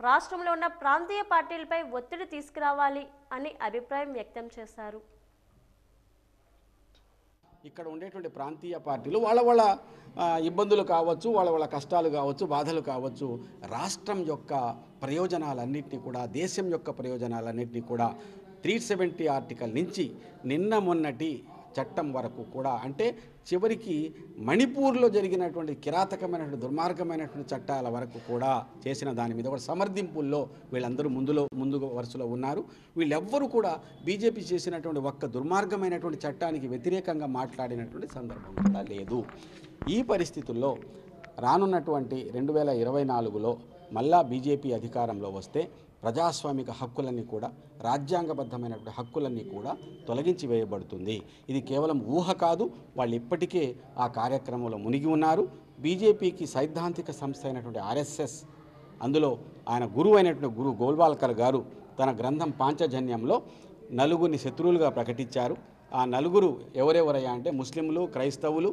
రాష్ట్రంలో ఉన్న ప్రాంతీయ పార్టీలపై ఒత్తిడి తీసుకురావాలి అని అభిప్రాయం వ్యక్తం చేశారు. ఇక్కడ ఉండేటువంటి ప్రాంతీయ పార్టీలు వాళ్ళ ఇబ్బందులు కావచ్చు, వాళ్ళ కష్టాలు కావచ్చు, బాధలు కావచ్చు, రాష్ట్రం యొక్క ప్రయోజనాలన్నింటినీ కూడా, దేశం యొక్క ప్రయోజనాలన్నింటినీ కూడా 370 ఆర్టికల్ నుంచి నిన్న మొన్నటి చట్టం వరకు కూడా, అంటే చివరికి మణిపూర్లో జరిగినటువంటి కిరాతకమైనటువంటి, దుర్మార్గమైనటువంటి చట్టాల వరకు కూడా చేసిన దాని మీద కూడా సమర్థింపుల్లో వీళ్ళందరూ ముందు వరుసలో ఉన్నారు. వీళ్ళెవ్వరూ కూడా బీజేపీ చేసినటువంటి ఒక్క దుర్మార్గమైనటువంటి చట్టానికి వ్యతిరేకంగా మాట్లాడినటువంటి సందర్భం కూడా లేదు. ఈ పరిస్థితుల్లో రానున్నటువంటి 2024లో మళ్ళా బీజేపీ అధికారంలో వస్తే ప్రజాస్వామిక హక్కులన్నీ కూడా, రాజ్యాంగబద్ధమైనటువంటి హక్కులన్నీ కూడా తొలగించి వేయబడుతుంది. ఇది కేవలం ఊహ కాదు, వాళ్ళు ఇప్పటికే ఆ కార్యక్రమంలో మునిగి ఉన్నారు. బీజేపీకి సైద్ధాంతిక సంస్థ అయినటువంటి ఆర్ఎస్ఎస్, అందులో ఆయన గురువు అయినటువంటి గురు గోల్వాల్కర్ గారు తన గ్రంథం పాంచజన్యంలో నలుగురిని శత్రువులుగా ప్రకటించారు. ఆ నలుగురు ఎవరెవరయ్యా అంటే ముస్లింలు, క్రైస్తవులు,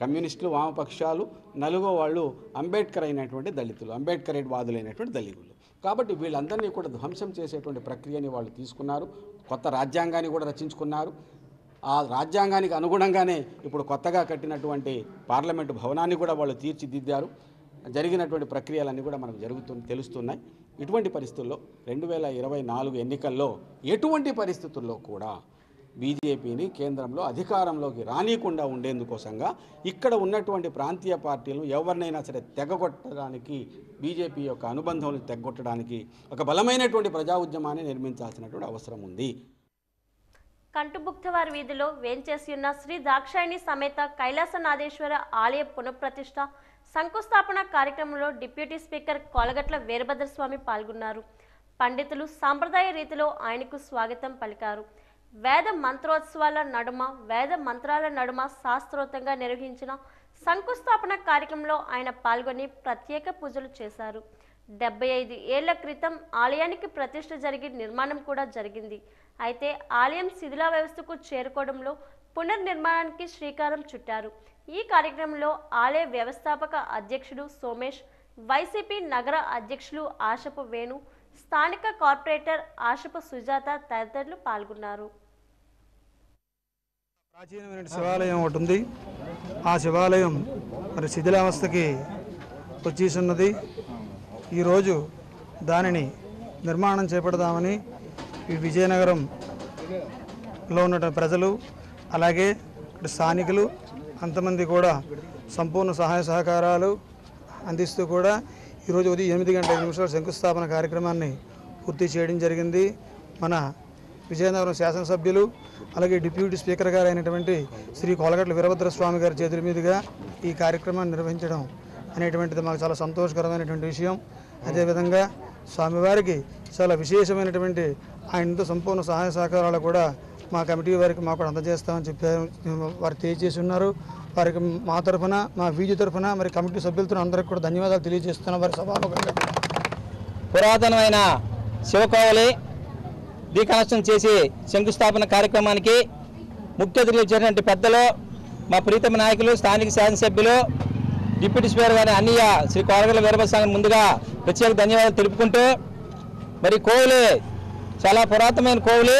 కమ్యూనిస్టులు, వామపక్షాలు, నలుగో వాళ్ళు అంబేద్కర్ అయినటువంటి దళితులు, అంబేద్కరేట్ వాదులైనటువంటి దళితులు. కాబట్టి వీళ్ళందరినీ కూడా ధ్వంసం చేసేటువంటి ప్రక్రియని వాళ్ళు తీసుకున్నారు. కొత్త రాజ్యాంగాన్ని కూడా రచించుకున్నారు. ఆ రాజ్యాంగానికి అనుగుణంగానే ఇప్పుడు కొత్తగా కట్టినటువంటి పార్లమెంటు భవనాన్ని కూడా వాళ్ళు తీర్చిదిద్దారు. జరిగినటువంటి ప్రక్రియలన్నీ కూడా మనకు తెలుస్తున్నాయి. ఇటువంటి పరిస్థితుల్లో 2024 ఎన్నికల్లో ఎటువంటి పరిస్థితుల్లో కూడా బీజేపీని కేంద్రంలో అధికారంలోకి రానియకుండా ఉండేందుకోసంగా ఇక్కడ ఉన్నటువంటి ప్రాంతీయ పార్టీలను ఎవరినైనా సరే తెగగొట్టడానికి, బీజేపీ యొక్క అనుబంధాలను తెగొట్టడానికి ఒక బలమైనటువంటి ప్రజా ఉద్యమాన్ని నిర్మించాల్సినటువంటి అవసరం ఉంది. కంటుబుక్తవారి వీధిలో వేంచేసి ఉన్న శ్రీ దాక్షాయణి సమేత కైలాసనాథేశ్వర ఆలయ పునఃప్రతిష్ఠ శంకుస్థాపన కార్యక్రమంలో డిప్యూటీ స్పీకర్ కోలగట్ల వీరభద్రస్వామి పాల్గొన్నారు. పండితులు సాంప్రదాయ రీతిలో ఆయనకు స్వాగతం పలికారు. వేద మంత్రోత్సవాల నడుమ, వేద మంత్రాల నడుమ శాస్త్రోక్తంగా నిర్వహించిన శంకుస్థాపన కార్యక్రమంలో ఆయన పాల్గొని ప్రత్యేక పూజలు చేశారు. 75 ఏళ్ల క్రితం ఆలయానికి ప్రతిష్ఠ జరిగి నిర్మాణం కూడా జరిగింది. అయితే ఆలయం శిథిలా వ్యవస్థకు చేరుకోవడంలో పునర్నిర్మాణానికి శ్రీకారం చుట్టారు. ఈ కార్యక్రమంలో ఆలయ వ్యవస్థాపక అధ్యక్షుడు సోమేష్, వైసీపీ నగర అధ్యక్షులు ఆశపు వేణు, స్థానిక కార్పొరేటర్ ఆశపు సుజాత తదితరులు పాల్గొన్నారు. ప్రాచీనమైన శివాలయం ఒకటి ఉంది. ఆ శివాలయం మరి శిథిలావస్థకి వచ్చేసిన్నది. ఈరోజు దానిని నిర్మాణం చేపడదామని ఈ విజయనగరంలో ఉన్న ప్రజలు అలాగే స్థానికులు అంతమంది కూడా సంపూర్ణ సహాయ సహకారాలు అందిస్తూ కూడా ఈరోజు ఉదయం 8:05 శంకుస్థాపన కార్యక్రమాన్ని పూర్తి చేయడం జరిగింది. మన విజయనగరం శాసనసభ్యులు అలాగే డిప్యూటీ స్పీకర్ గారు అయినటువంటి శ్రీ కోలగట్ల వీరభద్రస్వామి గారి చేతుల మీదుగా ఈ కార్యక్రమాన్ని నిర్వహించడం అనేటువంటిది మాకు చాలా సంతోషకరమైనటువంటి విషయం. అదేవిధంగా స్వామివారికి చాలా విశేషమైనటువంటి ఆయనతో సంపూర్ణ సహాయ సహకారాలు కూడా మా కమిటీ వారికి మాకు అందజేస్తామని చెప్పారు, వారు తెలియజేసి ఉన్నారు. వారికి మా తరఫున మా వీజీ తరఫున మరి కమిటీ సభ్యులతో అందరికీ కూడా ధన్యవాదాలు తెలియజేస్తున్నాం. వారి సభాముఖంగా పురాతనమైన శివకోవలి డీకనెక్షన్ చేసి శంకుస్థాపన కార్యక్రమానికి ముఖ్య అతిథులు ఇచ్చినటువంటి పెద్దలు మా ప్రీతమ నాయకులు స్థానిక శాసనసభ్యులు డిప్యూటీ స్పీకర్ గారి అన్నయ్య శ్రీ కోలగట్ల వీరభద్రస్వామి ముందుగా ప్రత్యేక ధన్యవాదాలు తెలుపుకుంటూ మరి కోవిలి చాలా పురాతనమైన కోవిలి,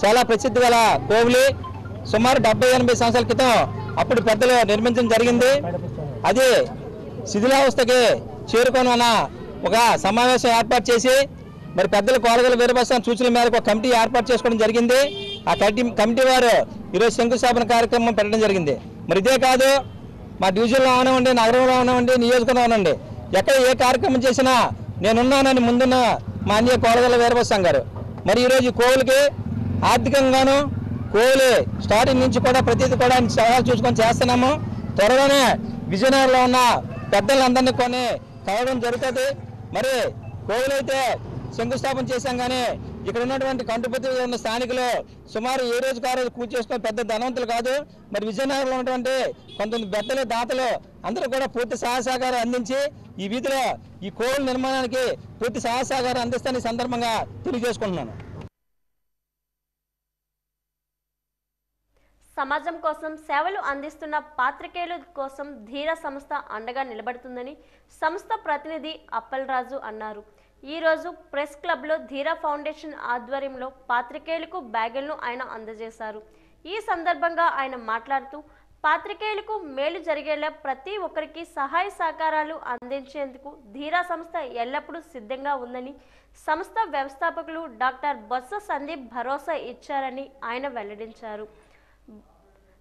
చాలా ప్రసిద్ధి గల కోవిలి. సుమారు 70-80 సంవత్సరాల క్రితం అప్పుడు పెద్దలు నిర్మించడం జరిగింది. అది శిథిలావస్థకి చేరుకొని ఉన్న ఒక సమావేశం ఏర్పాటు చేసి మరి పెద్దలు కోలగట్ల వీరభద్రస్వామి సూచనల మేరకు ఒక కమిటీ ఏర్పాటు చేసుకోవడం జరిగింది. ఆ కమిటీ వారు ఈరోజు శంకుస్థాపన కార్యక్రమం పెట్టడం జరిగింది. మరి ఇదే కాదు, మా డివిజన్లో అవనివ్వండి, నగరంలో అవనివ్వండి, నియోజకవర్గంలో అవనండి, ఎక్కడ ఏ కార్యక్రమం చేసినా నేనున్నానని ముందున్న మా అన్నయ్య కోలగట్ల వీరభద్రస్వామి గారు. మరి ఈరోజు కోవిలికి ఆర్థికంగాను కోవిలి స్టార్టింగ్ నుంచి కూడా ప్రతిదీ కూడా సవాలు చూసుకొని చేస్తున్నాము. త్వరలోనే విజయనగరంలో ఉన్న పెద్దలందరినీ కొన్ని కలవడం జరుగుతుంది. మరి కోవిలి అయితే శంకుస్థాపన చేశాం, కానీ ఇక్కడ ఉన్నటువంటి కంటుపతి ఉన్న స్థానికులు సుమారు ఏ రోజుకు ఆ రోజు కూర్చు చేసుకొని పెద్ద ధనవంతులు కాదు. మరి విజయనగరంలో ఉన్నటువంటి కొంతమంది పెద్దలు దాతలు అందరూ కూడా పూర్తి సహాయ సహకారం అందించి ఈ వీధిలో ఈ కోవిలి నిర్మాణానికి పూర్తి సహాయ సహకారం అందిస్తానని ఈ సందర్భంగా తెలియజేసుకుంటున్నాను. సమాజం కోసం సేవలు అందిస్తున్న పాత్రికేయుల కోసం ధీర సంస్థ అండగా నిలబడుతుందని సంస్థ ప్రతినిధి అప్పలరాజు అన్నారు. ఈరోజు ప్రెస్ క్లబ్లో ధీరా ఫౌండేషన్ ఆధ్వర్యంలో పాత్రికేయులకు బ్యాగులను ఆయన అందజేశారు. ఈ సందర్భంగా ఆయన మాట్లాడుతూ పాత్రికేయులకు మేలు జరిగేలా ప్రతి ఒక్కరికి సహాయ సహకారాలు అందించేందుకు ధీరా సంస్థ ఎల్లప్పుడూ సిద్ధంగా ఉందని సంస్థ వ్యవస్థాపకులు డాక్టర్ బొత్స సందీప్ భరోసా ఇచ్చారని ఆయన వెల్లడించారు.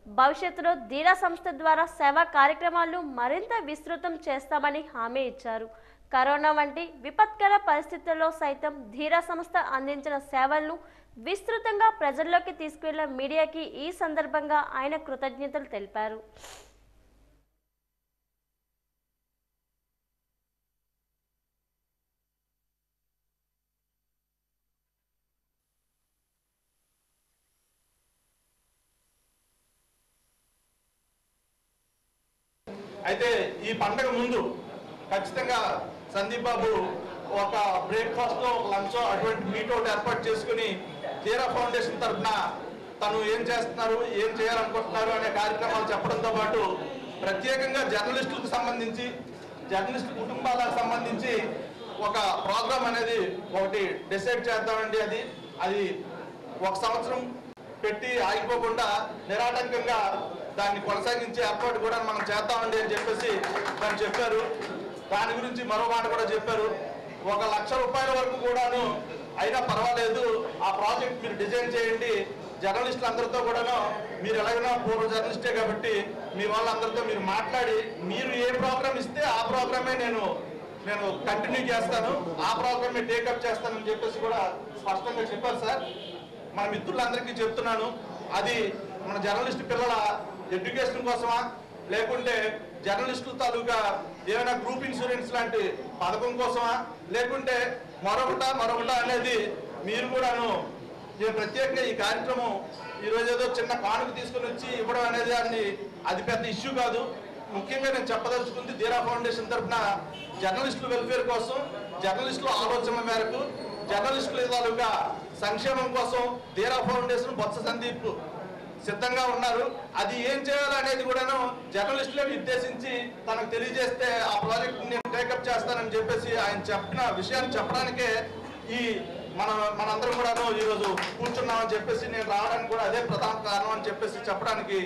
భవిష్యత్తులో ధీరా సంస్థ ద్వారా సేవా కార్యక్రమాలు మరింత విస్తృతం చేస్తామని హామీ ఇచ్చారు. కరోనా వంటి విపత్కర పరిస్థితుల్లో సైతం ధీరా సంస్థ అందించిన సేవలను విస్తృతంగా ప్రజల్లోకి తీసుకెళ్లిన మీడియాకి ఈ సందర్భంగా ఆయన కృతజ్ఞతలు తెలిపారు. అయితే ఈ పండగ ముందు ఖచ్చితంగా సందీప్ బాబు ఒక బ్రేక్ఫాస్ట్ ఒక లంచ్ అటువంటి మీట్ ఒకటి ఏర్పాటు చేసుకుని ధీరా ఫౌండేషన్ తరఫున తను ఏం చేస్తున్నారు, ఏం చేయాలనుకుంటున్నారు అనే కార్యక్రమాలు చెప్పడంతో పాటు ప్రత్యేకంగా జర్నలిస్టులకు సంబంధించి జర్నలిస్టు కుటుంబాలకు సంబంధించి ఒక ప్రోగ్రామ్ అనేది ఒకటి డిసైడ్ చేద్దామండి. అది ఒక సంవత్సరం పెట్టి ఆగిపోకుండా నిరాటంకంగా దాన్ని కొనసాగించే ఏర్పాటు కూడా మనం చేద్దామండి అని చెప్పేసి దాన్ని చెప్పారు. దాని గురించి మరో మాట కూడా చెప్పారు. 1,00,000 రూపాయల వరకు కూడాను అయినా పర్వాలేదు, ఆ ప్రాజెక్ట్ మీరు డిజైన్ చేయండి. జర్నలిస్టులు అందరితో కూడాను మీరు ఎలాగైనా పూర్వ జర్నలిస్టే కాబట్టి మీ వాళ్ళందరితో మీరు మాట్లాడి మీరు ఏ ప్రోగ్రామ్ ఇస్తే ఆ ప్రోగ్రామే నేను కంటిన్యూ చేస్తాను, ఆ ప్రోగ్రామే టేకప్ చేస్తానని చెప్పేసి కూడా స్పష్టంగా చెప్పారు సార్. మన మిత్రులందరికీ చెప్తున్నాను, అది మన జర్నలిస్టు పిల్లల ఎడ్యుకేషన్ కోసమా లేకుంటే జర్నలిస్టుల తాలూకా ఏమైనా గ్రూప్ ఇన్సూరెన్స్ లాంటి పథకం కోసమా లేకుంటే మరొకట అనేది మీరు కూడాను ప్రత్యేకంగా ఈ కార్యక్రమం ఈరోజు ఏదో చిన్న కానుక తీసుకుని వచ్చి ఇవ్వడం అనేది అది పెద్ద ఇష్యూ కాదు. ముఖ్యంగా నేను చెప్పదలుచుకుంది ధీరా ఫౌండేషన్ తరఫున జర్నలిస్టుల వెల్ఫేర్ కోసం, జర్నలిస్టుల ఆలోచనల మేరకు, జర్నలిస్టుల తాలూకా సంక్షేమం కోసం ధీరా ఫౌండేషన్ బొత్స సందీప్ సిద్ధంగా ఉన్నారు. అది ఏం చేయాలనేది కూడాను జర్నలిస్టులను నిర్దేశించి తనకు తెలియజేస్తే ఆ ప్రాజెక్ట్ నేను టేకప్ చేస్తానని చెప్పేసి ఆయన చెప్పిన విషయాన్ని చెప్పడానికే ఈ మనందరం కూడాను ఈరోజు కూర్చున్నామని చెప్పేసి నేను రావడానికి కూడా అదే ప్రధాన కారణం అని చెప్పేసి చెప్పడానికి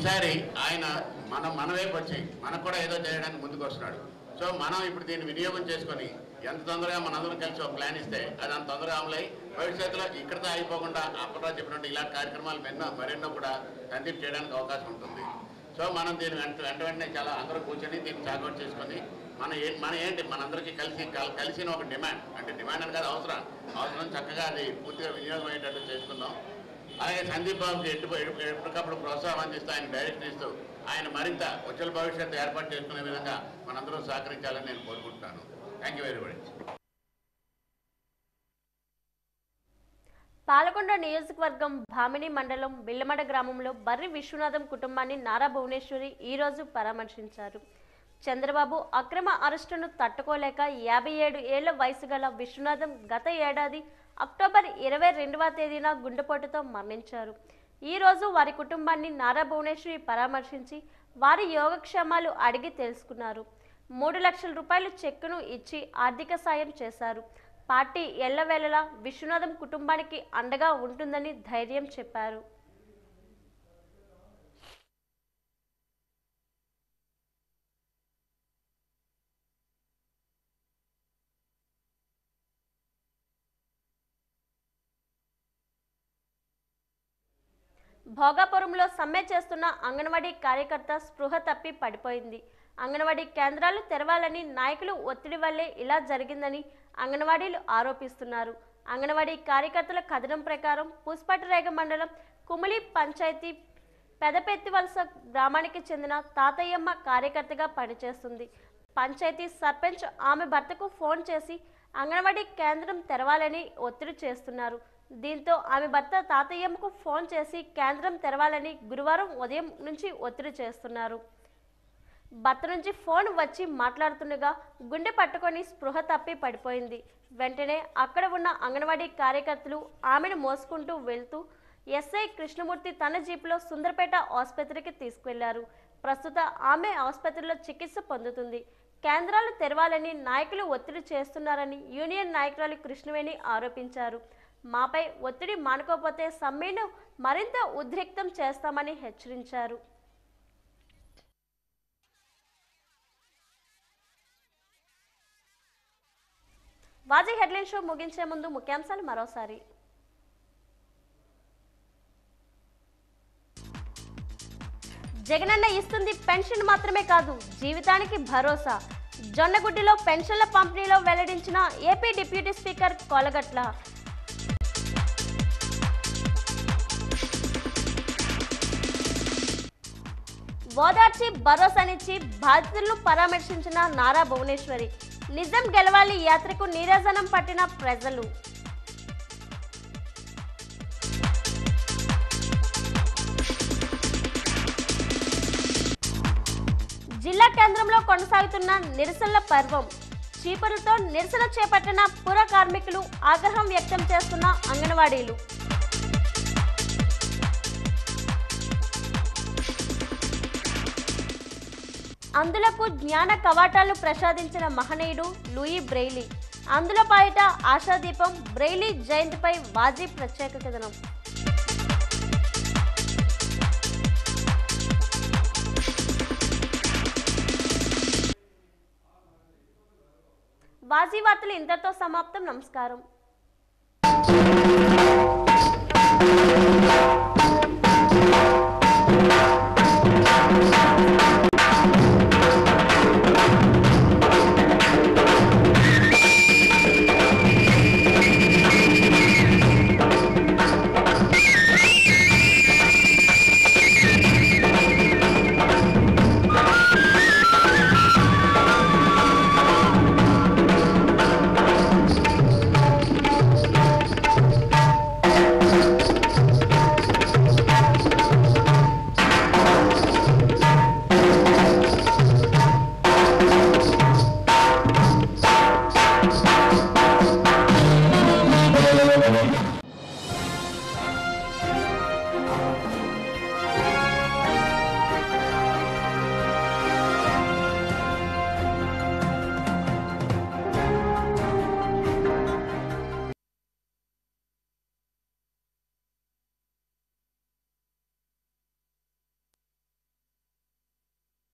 ఈసారి ఆయన మన వైపు వచ్చి మనకు కూడా ఏదో చేయడానికి ముందుకు వస్తున్నాడు. సో మనం ఇప్పుడు దీన్ని వినియోగం చేసుకొని ఎంత తొందరగా మనందరం కలిసి ఒక ప్లాన్ ఇస్తే అది అంత తొందరగా అమలై భవిష్యత్తులో ఇక్కడితో అయిపోకుండా అప్పట్లో చెప్పినట్టు ఇలాంటి కార్యక్రమాలు మరెన్నో కూడా కంటిన్యూ చేయడానికి అవకాశం ఉంటుంది. సో మనం దీన్ని వెంటనే చాలా అందరూ కూర్చొని దీన్ని చాకౌట్ చేసుకొని మన ఏంటి మనందరికీ కలిసిన ఒక డిమాండ్, అంటే డిమాండ్ అని కాదు, అవసరం చక్కగా అది పూర్తిగా వినియోగం అయ్యేటట్టు చేసుకుందాం. అలాగే సందీప్ బాబుకి ఎప్పటికప్పుడు ప్రోత్సాహం అందిస్తూ ఆయన డైరెక్షన్ ఇస్తూ ఆయన మరింత ఉజ్వల భవిష్యత్తు ఏర్పాటు చేసుకునే విధంగా మనందరూ సహకరించాలని నేను కోరుకుంటున్నాను. Thank you very much. Palakonda నియోజకవర్గం భామిని మండలం బిల్లమడ గ్రామంలో బర్రి విశ్వనాథం కుటుంబాన్ని నారా భువనేశ్వరి ఈరోజు పరామర్శించారు. చంద్రబాబు అక్రమ అరెస్టును తట్టుకోలేక 57 ఏళ్ల వయసు గల విశ్వనాథం గత ఏడాది అక్టోబర్ 22వ తేదీన గుండెపోటుతో మరణించారు. ఈరోజు వారి కుటుంబాన్ని నారా భువనేశ్వరి పరామర్శించి వారి యోగక్షేమాలు అడిగి తెలుసుకున్నారు. 3 లక్షల రూపాయల చెక్కును ఇచ్చి ఆర్థిక సాయం చేశారు. పార్టీ ఎల్లవేళలా విశ్వనాథం కుటుంబానికి అండగా ఉంటుందని ధైర్యం చెప్పారు. భోగాపురంలో సమ్మె చేస్తున్న అంగన్వాడీ కార్యకర్త స్పృహ తప్పి పడిపోయింది. అంగన్వాడీ కేంద్రాలు తెరవాలని నాయకులు ఒత్తిడి వల్లే ఇలా జరిగిందని అంగన్వాడీలు ఆరోపిస్తున్నారు. అంగన్వాడీ కార్యకర్తల కథనం ప్రకారం పుష్పటిరేగ మండలం కుమిలి పంచాయతీ పెదపెత్తివలస గ్రామానికి చెందిన తాతయ్యమ్మ కార్యకర్తగా పనిచేస్తుంది. పంచాయతీ సర్పంచ్ ఆమె భర్తకు ఫోన్ చేసి అంగన్వాడీ కేంద్రం తెరవాలని ఒత్తిడి చేస్తున్నారు. దీంతో ఆమె భర్త తాతయ్యమ్మకు ఫోన్ చేసి కేంద్రం తెరవాలని గురువారం ఉదయం నుంచి ఒత్తిడి చేస్తున్నారు. భర్త నుంచి ఫోన్ వచ్చి మాట్లాడుతుండగా గుండె పట్టుకొని స్పృహ తప్పి పడిపోయింది. వెంటనే అక్కడ ఉన్న అంగన్వాడీ కార్యకర్తలు ఆమెను మోసుకుంటూ వెళ్తూ ఎస్ఐ కృష్ణమూర్తి తన జీపులో సుందరపేట ఆసుపత్రికి తీసుకువెళ్లారు. ప్రస్తుత ఆమె ఆసుపత్రిలో చికిత్స పొందుతుంది. కేంద్రాలు తెరవాలని నాయకులు ఒత్తిడి చేస్తున్నారని యూనియన్ నాయకురాలు కృష్ణవేణి ఆరోపించారు. మాపై ఒత్తిడి మానుకోకపోతే సమ్మెను మరింత ఉద్రిక్తం చేస్తామని హెచ్చరించారు. వాజీ హెడ్లైన్ షో ముగించే ముందు ముఖ్యాంశాలు మరోసారి. జగనన్న ఇస్తుంది పెన్షన్ మాత్రమే కాదు, జీవితానికి భరోసా. జొన్నగుడ్డిలో పెన్షన్ల పంపిణీలో వెల్లడించిన ఏపీ డిప్యూటీ స్పీకర్ కోలగట్ల. ఓదార్చి భరోసానిచ్చి బాధితులను పరామర్శించిన నారా భువనేశ్వరి. నిజం గెలవాలి యాత్రకు నీరాజనం పట్టిన ప్రజలు. జిల్లా కేంద్రంలో కొనసాగుతున్న నిరసనల పర్వం. చీపురుతో నిరసన చేపట్టిన పుర కార్మికులు, ఆగ్రహం వ్యక్తం చేస్తున్న అంగన్వాడీలు. అందులకు జ్ఞాన కవాటాలు ప్రసాదించిన మహనీయుడు లూయి బ్రెయిలీ. అందులో పాయట ఆశాదీపం. బ్రెయిలీ జయంతిపై వాజీ ప్రత్యేక కథనం. వాజీ వార్తలు ఇంతటితో సమాప్తం. నమస్కారం.